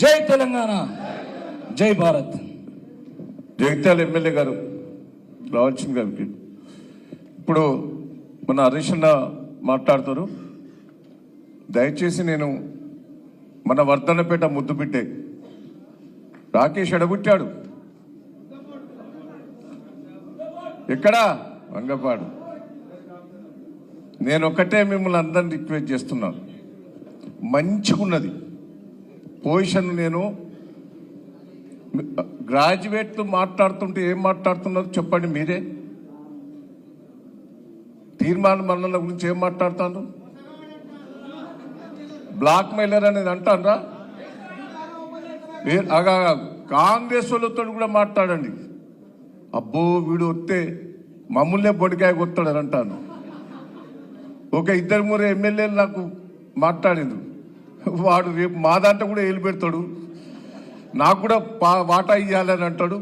జై తెలంగాణ, జై భారత్. జగిత్యాల ఎమ్మెల్యే గారు రావాల్సింది గారికి ఇప్పుడు మన హరీష్ అన్న మాట్లాడుతారు. దయచేసి నేను మన వర్ధన్నపేట ముద్దు బిడ్డే రాకేష్ ఎడబుట్టాడు. ఎక్కడా? వంగపాడు. నేను ఒకటే మిమ్మల్ని అందరిని రిక్వెస్ట్ చేస్తున్నాను, మంచిగున్నది పొజిషన్. నేను గ్రాడ్యుయేట్లు మాట్లాడుతుంటే ఏం మాట్లాడుతున్నారు చెప్పండి మీరే. తీర్మాన మరణాల గురించి ఏం మాట్లాడుతాను? బ్లాక్ మెయిలర్ అనేది అంటారా? కాంగ్రెస్ వాళ్ళతో కూడా మాట్లాడండి. అబ్బో వీడు వస్తే మమ్మల్నే బొడికాయ కొత్తాడని అంటాను. ఒక 2-3 ఎమ్మెల్యేలు నాకు మాట్లాడిండు, వాడు రేపు మా దాంట్లో కూడా ఏలు పెడతాడు, నాకు కూడా వాటా ఇవ్వాలని అంటాడు.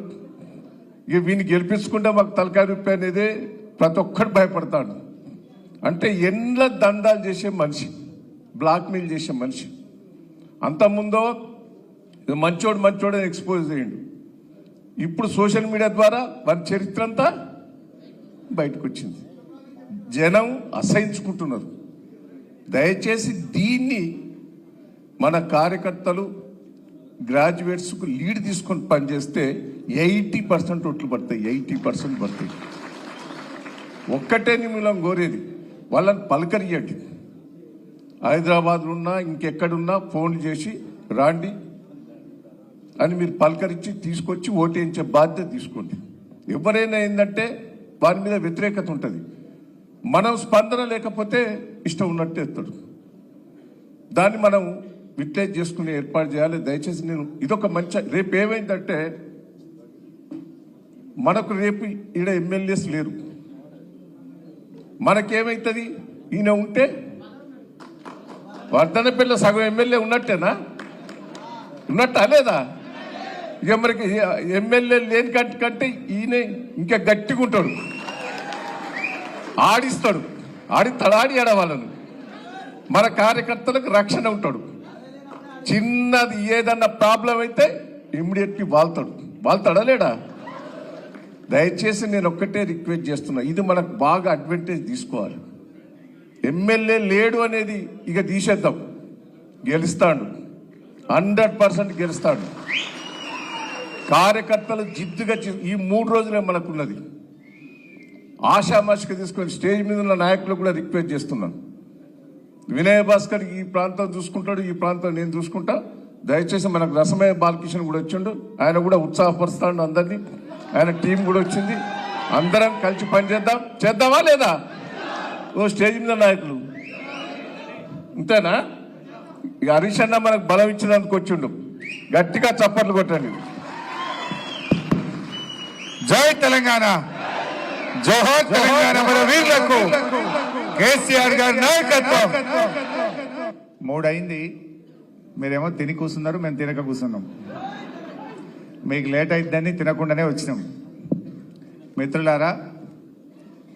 ఇక వీని గెలిపించుకుంటే మాకు తలకాయ రూపాయి అనేది ప్రతి ఒక్కరు భయపడతాడు. అంటే ఎండ్ల దందాలు చేసే మనిషి, బ్లాక్మెయిల్ చేసే మనిషి. అంతకుముందో మంచోడు ఎక్స్పోజ్ చేయండు. ఇప్పుడు సోషల్ మీడియా ద్వారా వారి చరిత్ర అంతా బయటకు వచ్చింది. జనం అసహించుకుంటున్నారు. దయచేసి దీన్ని మన కార్యకర్తలు గ్రాడ్యుయేట్స్కు లీడ్ తీసుకొని పనిచేస్తే 80% ఓట్లు పడతాయి, 80% పడతాయి. ఒక్కటే నిమిలం కోరేది, వాళ్ళని పలకరియండి. హైదరాబాద్లో ఉన్నా ఇంకెక్కడున్నా ఫోన్లు చేసి రాండి అని మీరు పలకరించి తీసుకొచ్చి ఓటేయించే బాధ్యత తీసుకోండి. ఎవరైనా ఏంటంటే వారి మీద వ్యతిరేకత ఉంటుంది. మనం స్పందన లేకపోతే ఇష్టం ఉన్నట్టు ఎత్తాడు. దాన్ని మనం విట్లేజ్ చేసుకుని ఏర్పాటు చేయాలి. దయచేసి నేను ఇదొక మంచి, రేపు ఏమైందంటే మనకు రేపు ఈడ ఎమ్మెల్యేస్ లేరు. మనకేమైతుంది? ఈయన ఉంటే వర్ధనపల్లి సగం ఎమ్మెల్యే ఉన్నట్టేనా? ఉన్నట్టా లేదా? ఇక మనకి ఎమ్మెల్యే లేని కంటే ఈయన ఇంకా గట్టిగా ఉంటాడు, ఆడిస్తాడు, ఆడి వాళ్ళను. మన కార్యకర్తలకు రక్షణ ఉంటాడు. చిన్నది ఏదన్నా ప్రాబ్లం అయితే ఇమ్మీడియట్లీ వాళ్తాడా లేడా? దయచేసి నేను ఒక్కటే రిక్వెస్ట్ చేస్తున్నా, ఇది మనకు బాగా అడ్వాంటేజ్ తీసుకోవాలి. ఎమ్మెల్యే లేడు అనేది ఇక తీసేద్దాం. గెలుస్తాడు, 100% గెలుస్తాడు. కార్యకర్తలు జిద్దుగా ఈ 3 రోజులే మనకున్నది. ఆషామాషిగా తీసుకొని స్టేజ్ మీద ఉన్న నాయకులు కూడా రిక్వెస్ట్ చేస్తున్నాను. వినయ్ భాస్కర్ ఈ ప్రాంతం చూసుకుంటాడు, ఈ ప్రాంతం నేను చూసుకుంటా. దయచేసి మనకు రసమయ్య బాలకిషన్ కూడా వచ్చిండు, ఆయన కూడా ఉత్సాహపరుస్తాడు అందరినీ. ఆయన టీం కూడా వచ్చింది. అందరం కలిసి పనిచేద్దాం. చేద్దామా లేదా? ఓ స్టేజ్ మీద నాయకులు అంతేనా? ఇక హరీష్ అన్న మనకు బలం ఇచ్చినందుకు వచ్చిండు. గట్టిగా చప్పట్లు కొట్టండి. జై తెలంగాణ, జోహార్ తెలంగాణ. మన వీరులకు కేసీఆర్ గారి నాయకత్వం. 3 అయింది, మీరేమో తిని కూర్చున్నారు, మేము తినక కూర్చున్నాం. మీకు లేట్ అయిద్దని తినకుండానే వచ్చినాం. మిత్రులారా,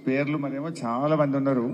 పేర్లు మరేమో చాలా మంది ఉన్నారు.